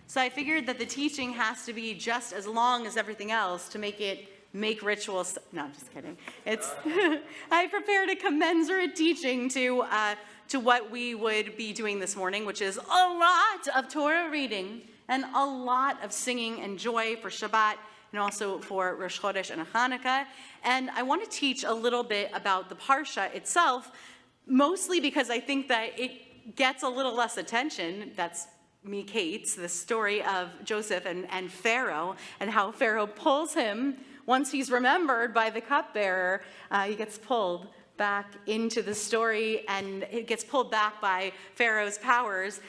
So I figured that the teaching has to be just as long as everything else to make rituals. No, I'm just kidding. It's I prepared a commensurate teaching to what we would be doing this morning, which is a lot of Torah reading and a lot of singing and joy for Shabbat and also for Rosh Chodesh and Hanukkah. And I want to teach a little bit about the Parsha itself, mostly because I think that it gets a little less attention. That's Mikketz, the story of Joseph and Pharaoh, and how Pharaoh pulls him. Once he's remembered by the cupbearer, he gets pulled back into the story, and it gets pulled back by Pharaoh's powers.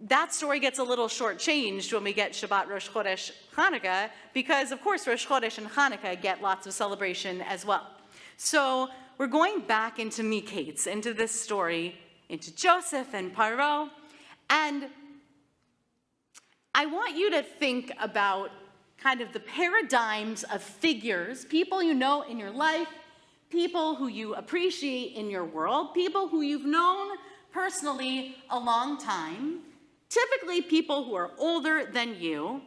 That story gets a little shortchanged when we get Shabbat, Rosh Chodesh, Hanukkah, because, of course, Rosh Chodesh and Hanukkah get lots of celebration as well. So we're going back into Mikketz, into this story, into Joseph and Paro, and I want you to think about kind of the paradigms of figures, people you know in your life, people who you appreciate in your world, people who you've known personally a long time, typically people who are older than you.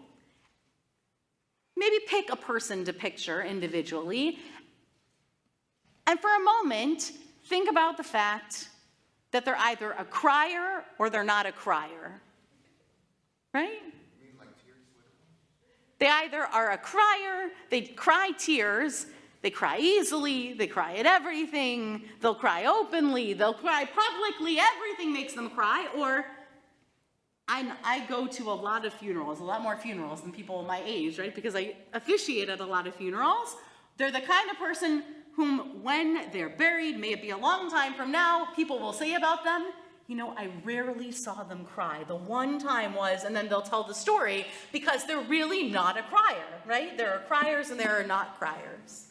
Maybe pick a person to picture individually. And for a moment, think about the fact that they're either a crier or they're not a crier. Right? They either are a crier, they cry tears, they cry easily, they cry at everything, they'll cry openly, they'll cry publicly, everything makes them cry, or I go to a lot of funerals, a lot more funerals than people my age, right? Because I officiate at a lot of funerals. They're the kind of person whom, when they're buried, may it be a long time from now, people will say about them, you know, I rarely saw them cry. The one time was, and then they'll tell the story, because they're really not a crier, right? There are criers and there are not criers.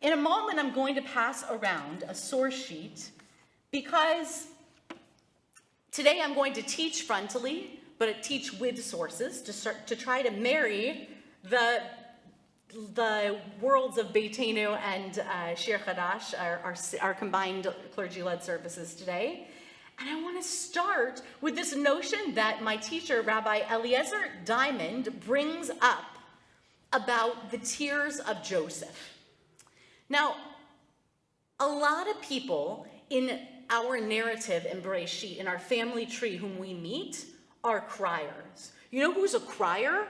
In a moment, I'm going to pass around a source sheet, because today I'm going to teach frontally, but teach with sources to try to marry the worlds of Beitenu and Shir Chadash, our combined clergy-led services today. And I want to start with this notion that my teacher, Rabbi Eliezer Diamond, brings up about the tears of Joseph. Now, a lot of people in our narrative in Bereshit, in our family tree whom we meet, are criers. You know who's a crier?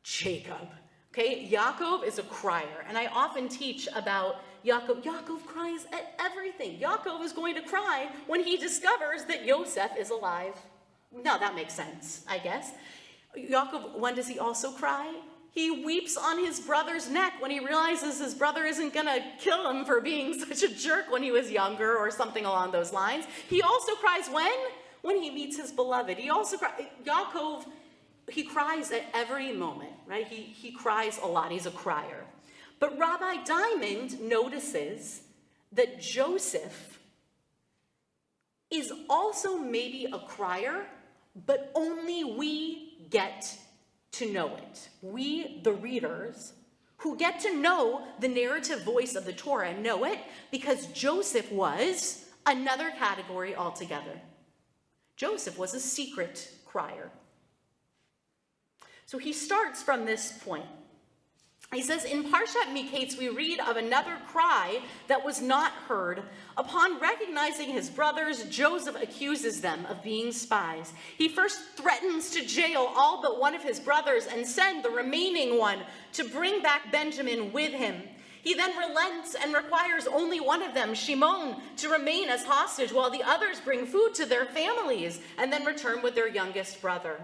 Jacob. Okay, Yaakov is a crier, and I often teach about Yaakov. Yaakov cries at everything. Yaakov is going to cry when he discovers that Yosef is alive. Now that makes sense, I guess. Yaakov, when does he also cry? He weeps on his brother's neck when he realizes his brother isn't going to kill him for being such a jerk when he was younger or something along those lines. He also cries when he meets his beloved. He also cries. Yaakov, he cries at every moment, right? He cries a lot. He's a crier. But Rabbi Diamond notices that Joseph is also maybe a crier, but only we get to know it. We, the readers, who get to know the narrative voice of the Torah, know it because Joseph was another category altogether. Joseph was a secret crier. So he starts from this point. He says, in Parshat Mikketz, we read of another cry that was not heard. Upon recognizing his brothers, Joseph accuses them of being spies. He first threatens to jail all but one of his brothers and send the remaining one to bring back Benjamin with him. He then relents and requires only one of them, Shimon, to remain as hostage while the others bring food to their families and then return with their youngest brother.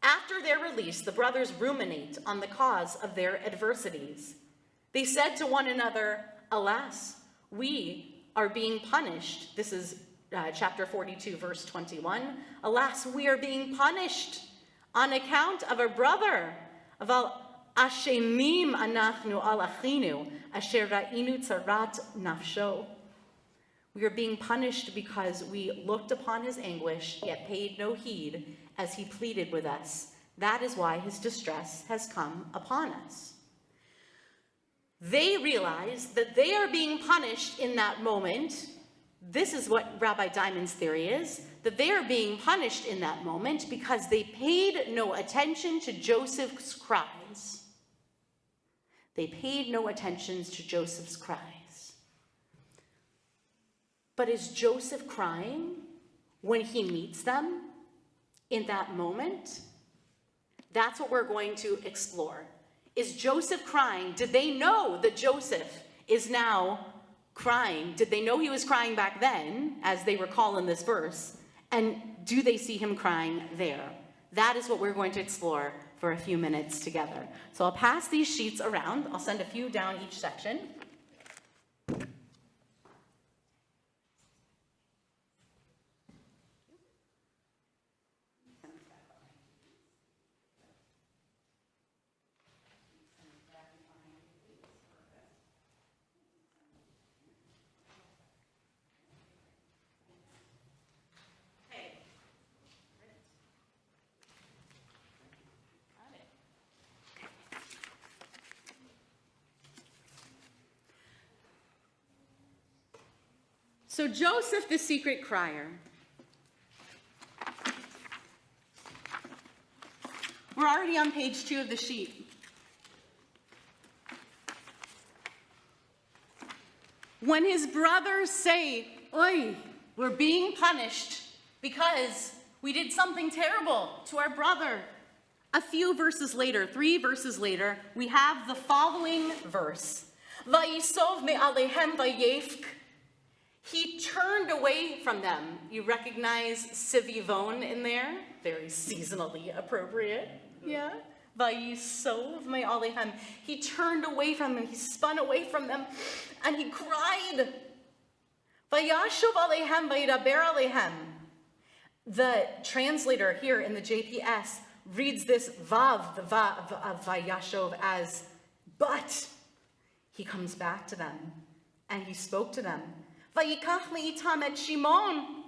After their release, the brothers ruminate on the cause of their adversities. They said to one another, alas, we are being punished. This is chapter 42, verse 21. Alas, we are being punished on account of our brother. Aval ashemim anachnu al achinu asher ra'inu tzarat nafsho. We are being punished because we looked upon his anguish, yet paid no heed as he pleaded with us. That is why his distress has come upon us. They realize that they are being punished in that moment this is what Rabbi Diamond's theory is, that they are being punished in that moment because they paid no attention to Joseph's cries. They paid no attention to Joseph's cries. But is Joseph crying when he meets them in that moment? That's what we're going to explore. Is Joseph crying? Did they know that Joseph is now crying? Did they know he was crying back then, as they recall in this verse? And do they see him crying there? That is what we're going to explore for a few minutes together. So I'll pass these sheets around. I'll send a few down each section. So Joseph, the secret crier. We're already on page 2 of the sheet. When his brothers say, "Oi, we're being punished because we did something terrible to our brother." A few verses later, 3 verses later, we have the following verse. Vayisov me'alehem vayefk. He turned away from them. You recognize Sivivon in there? Very seasonally appropriate. Yeah. Vayisov me'alehem. He turned away from them. He spun away from them. And he cried. Vayashuv alehem vayidaber alehem. The translator here in the JPS reads this vav, the vav of Vayashov, as but. He comes back to them. And he spoke to them. Vayikach me'itam et Shimon.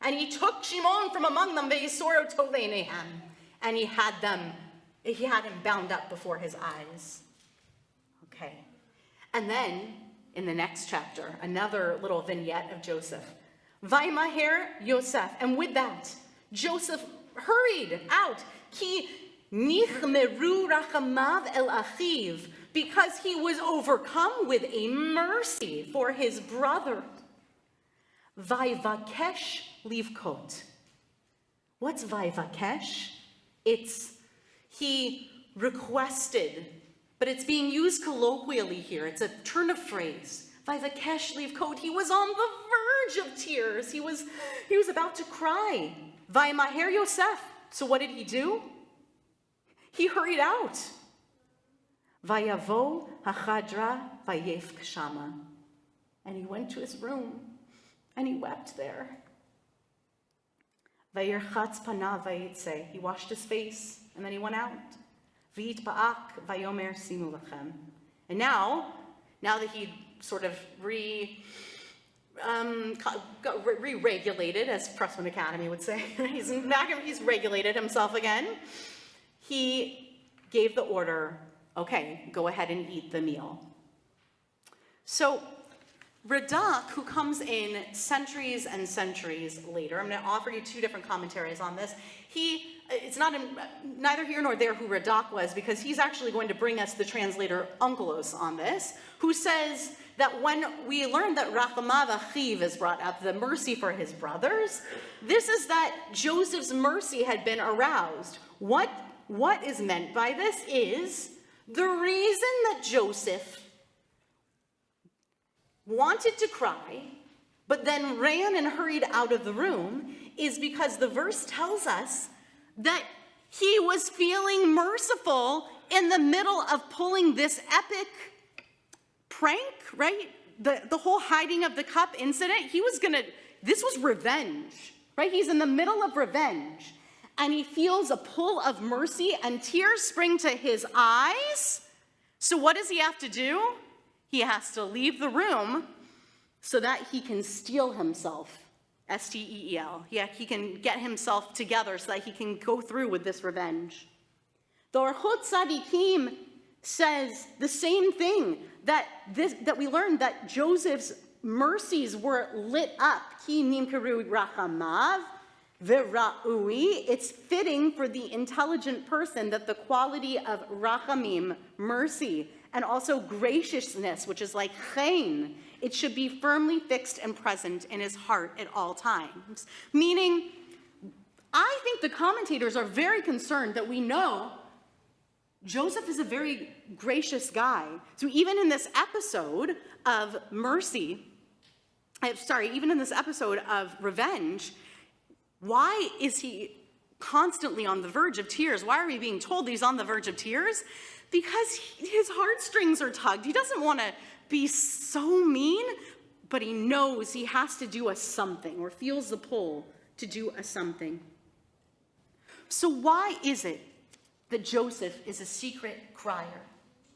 And he took Shimon from among them, ve'yisoro toleinehem. And he had him bound up before his eyes. Okay. And then, in the next chapter, another little vignette of Joseph. Vaymaher Yosef. And with that, Joseph hurried out. Ki nichmeru rachamav el achiv. Because he was overcome with a mercy for his brother. Vayvakesh livkot. What's vayvakesh? It's he requested, but it's being used colloquially here. It's a turn of phrase. Vayvakesh livkot. He was on the verge of tears. He was about to cry. Vaymaher Yosef. So what did he do? He hurried out. Vayavo hachadra vayefk shama. And he went to his room, and he wept there. Vayirchatz panav vayitze. He washed his face, and then he went out. Vayitba'ak vayomer simu lachem. And now that he sort of re-regulated, as Pressman Academy would say, he's regulated himself again, he gave the order, okay, go ahead and eat the meal. So Radak, who comes in centuries and centuries later, I'm going to offer you 2 different commentaries on this. It's not neither here nor there who Radak was, because he's actually going to bring us the translator Onkelos on this, who says that when we learn that Rachamav Achiv is brought up, the mercy for his brothers, this is that Joseph's mercy had been aroused. What is meant by this is the reason that Joseph wanted to cry, but then ran and hurried out of the room, is because the verse tells us that he was feeling merciful in the middle of pulling this epic prank, right? The whole hiding of the cup incident. This was revenge, right? He's in the middle of revenge. And he feels a pull of mercy, and tears spring to his eyes. So what does he have to do? He has to leave the room so that he can steel himself, S-T-E-E-L. Yeah, he can get himself together so that he can go through with this revenge. The Orchot Tzadikim says the same thing, that we learned that Joseph's mercies were lit up. Ki nimkeru rachamav v'ra'ui. It's fitting for the intelligent person that the quality of rachamim, mercy, and also graciousness, which is like chen, it should be firmly fixed and present in his heart at all times. Meaning, I think the commentators are very concerned that we know Joseph is a very gracious guy. So even in this episode of mercy, even in this episode of revenge, why is he constantly on the verge of tears? Why are we being told he's on the verge of tears? Because his heartstrings are tugged. He doesn't want to be so mean, but he knows he has to do a something, or feels the pull to do a something. So why is it that Joseph is a secret crier,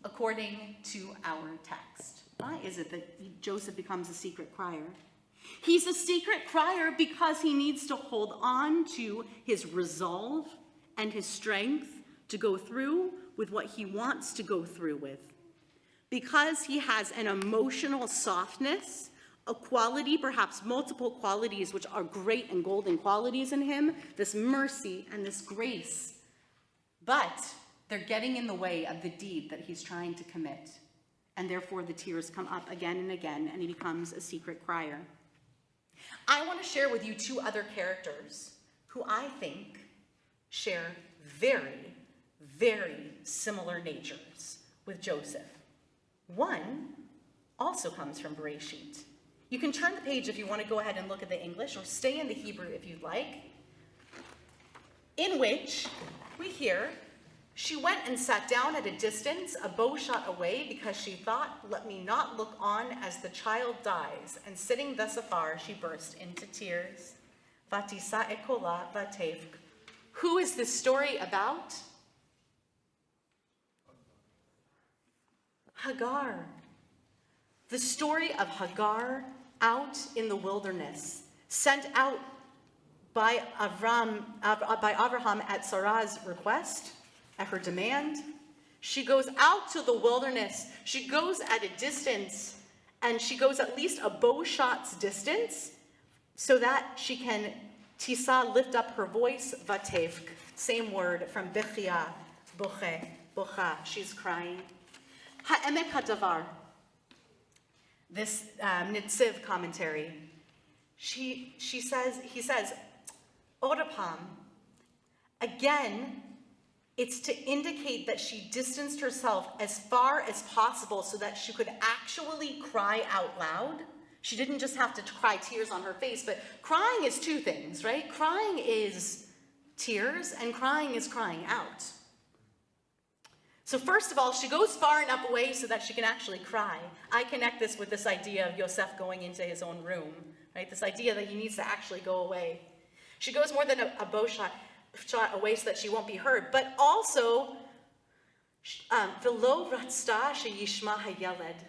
according to our text? Why is it that Joseph becomes a secret crier? He's a secret crier because he needs to hold on to his resolve and his strength to go through with what he wants to go through with. Because he has an emotional softness, a quality, perhaps multiple qualities, which are great and golden qualities in him, this mercy and this grace. But they're getting in the way of the deed that he's trying to commit. And therefore the tears come up again and again, and he becomes a secret crier. I want to share with you two other characters who I think share very, very similar natures with Joseph. One also comes from Bereshit. You can turn the page if you want to go ahead and look at the English, or stay in the Hebrew if you'd like, in which we hear, she went and sat down at a distance, a bow shot away, because she thought, let me not look on as the child dies. And sitting thus afar, she burst into tears. Vatisa ekola vatevk. Who is this story about? Hagar. The story of Hagar out in the wilderness, sent out by Abraham at Sarah's request, at her demand. She goes out to the wilderness. She goes at a distance, and she goes at least a bow shot's distance, so that she can tisa, lift up her voice, vatevk, same word from bechia, bocha, she's crying. Ha'emek hadavar, this Nitziv commentary, he says, Odapam, again, it's to indicate that she distanced herself as far as possible so that she could actually cry out loud. She didn't just have to cry tears on her face, but crying is two things, right? Crying is tears, and crying is crying out. So first of all, she goes far enough away so that she can actually cry. I connect this with this idea of Yosef going into his own room, right? This idea that he needs to actually go away. She goes more than a bow shot away so that she won't be heard, but also, v'lo ratzta sheyishma hayeled.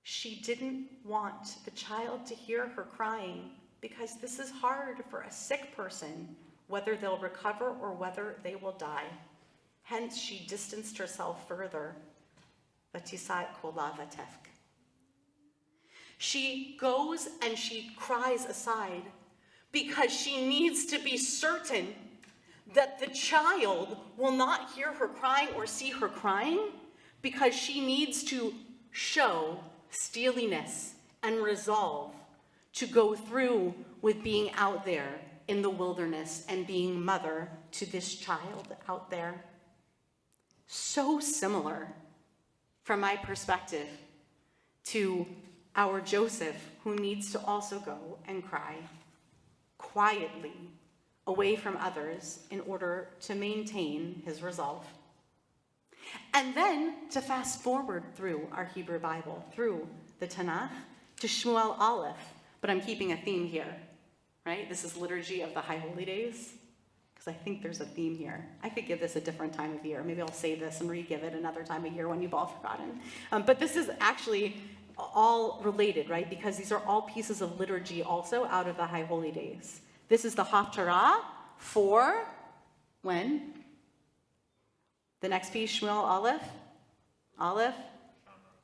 She didn't want the child to hear her crying, because this is hard for a sick person, whether they'll recover or whether they will die. Hence, she distanced herself further. She goes and she cries aside because she needs to be certain that the child will not hear her crying or see her crying, because she needs to show steeliness and resolve to go through with being out there in the wilderness and being mother to this child out there. So similar, from my perspective, to our Joseph, who needs to also go and cry quietly away from others in order to maintain his resolve. And then to fast forward through our Hebrew Bible, through the Tanakh, to Shmuel Aleph. But I'm keeping a theme here, right? This is Liturgy of the High Holy Days, because I think there's a theme here. I could give this a different time of year. Maybe I'll save this and re-give it another time of year when you've all forgotten. But this is actually all related, right? Because these are all pieces of liturgy also out of the High Holy Days. This is the Haftarah for when? The next piece, Shmuel Aleph.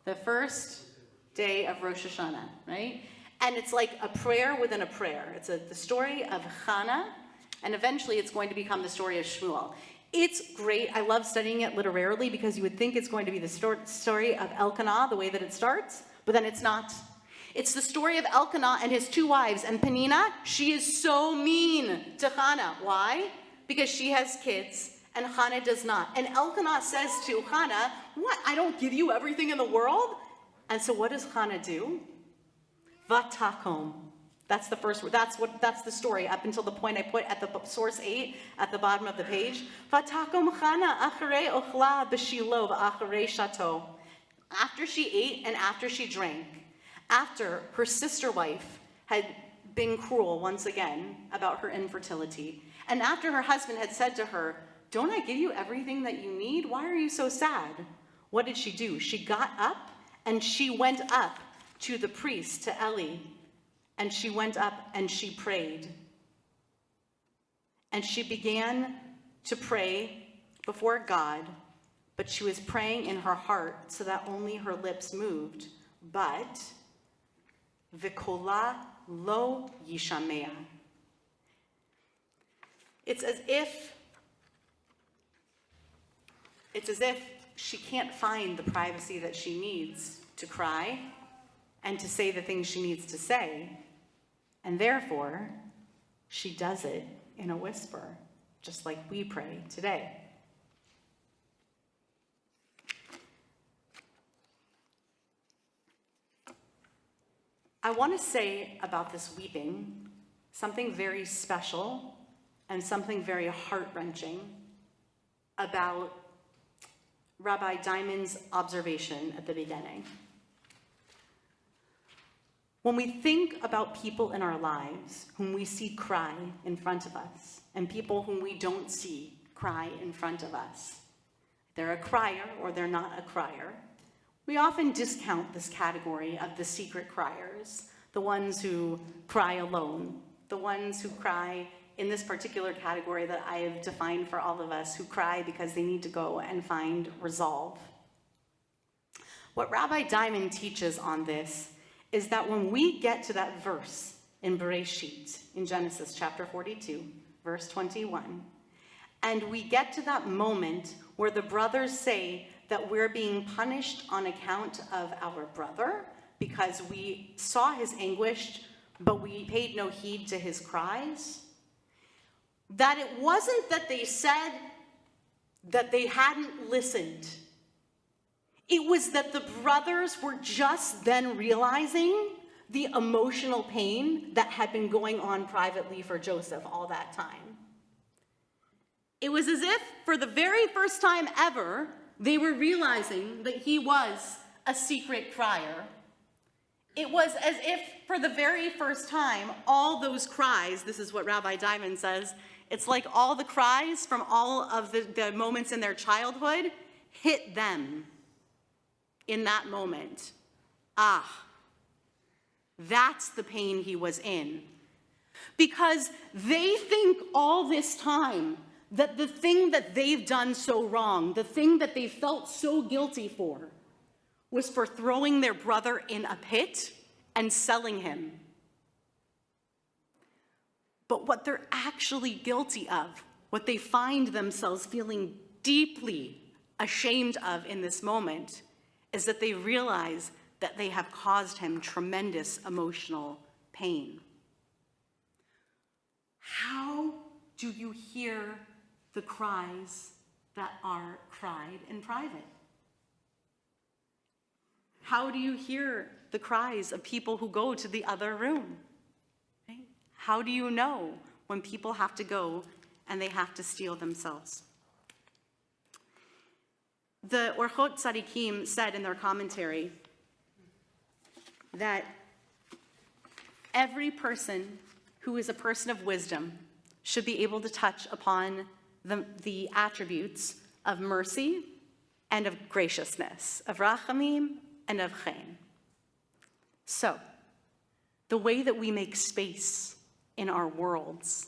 The first day of Rosh Hashanah, right? And it's like a prayer within a prayer. It's the story of Hannah, and eventually it's going to become the story of Shmuel. It's great. I love studying it literarily because you would think it's going to be the story of Elkanah, the way that it starts, but then it's not. It's the story of Elkanah and his 2 wives. And Penina, she is so mean to Hannah. Why? Because she has kids and Hannah does not. And Elkanah says to Hannah, what? I don't give you everything in the world? And so what does Hannah do? Vatakom. That's the first word. That's the story up until the point I put at the source 8 at the bottom of the page. Vatakom Hannah acharei ochla b'shilo v'acharei shato. After she ate and after she drank, after her sister wife had been cruel once again about her infertility, and after her husband had said to her, don't I give you everything that you need? Why are you so sad? What did she do? She got up and she went up to the priest, to Eli, and she went up and she prayed. And she began to pray before God, but she was praying in her heart so that only her lips moved. But V'kola lo yishamea. It's as if she can't find the privacy that she needs to cry and to say the things she needs to say. And therefore, she does it in a whisper, just like we pray today. I want to say about this weeping something very special and something very heart-wrenching about Rabbi Diamond's observation at the beginning. When we think about people in our lives whom we see cry in front of us and people whom we don't see cry in front of us, they're a crier or they're not a crier, we often discount this category of the secret criers, the ones who cry alone, the ones who cry in this particular category that I have defined for all of us, who cry because they need to go and find resolve. What Rabbi Diamond teaches on this is that when we get to that verse in Bereshit, in Genesis chapter 42, verse 21, and we get to that moment where the brothers say that we're being punished on account of our brother because we saw his anguish, but we paid no heed to his cries, that it wasn't that they said that they hadn't listened. It was that the brothers were just then realizing the emotional pain that had been going on privately for Joseph all that time. It was as if for the very first time ever, they were realizing that he was a secret crier. It was as if for the very first time, all those cries, this is what Rabbi Diamond says, it's like all the cries from all of the moments in their childhood hit them in that moment. Ah, that's the pain he was in. Because they think all this time that the thing that they've done so wrong, the thing that they felt so guilty for, was for throwing their brother in a pit and selling him. But what they're actually guilty of, what they find themselves feeling deeply ashamed of in this moment, is that they realize that they have caused him tremendous emotional pain. How do you hear the cries that are cried in private? How do you hear the cries of people who go to the other room? Right? How do you know when people have to go and they have to steel themselves? The Orchot Tzadikim said in their commentary that every person who is a person of wisdom should be able to touch upon the attributes of mercy and of graciousness, of rachamim and of chen. So, the way that we make space in our worlds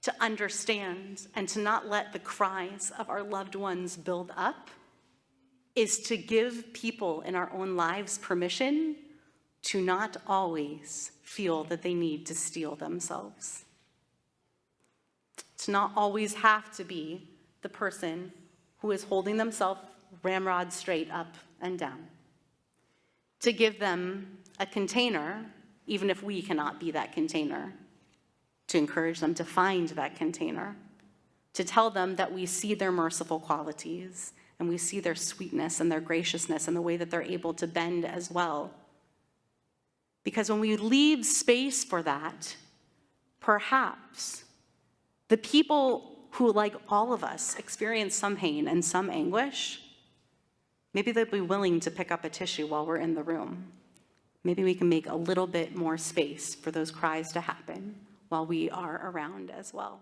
to understand and to not let the cries of our loved ones build up is to give people in our own lives permission to not always feel that they need to steel themselves. To not always have to be the person who is holding themselves ramrod straight up and down. To give them a container, even if we cannot be that container. To encourage them to find that container. To tell them that we see their merciful qualities and we see their sweetness and their graciousness and the way that they're able to bend as well. Because when we leave space for that, perhaps the people who, like all of us, experience some pain and some anguish, maybe they'll be willing to pick up a tissue while we're in the room. Maybe we can make a little bit more space for those cries to happen while we are around as well.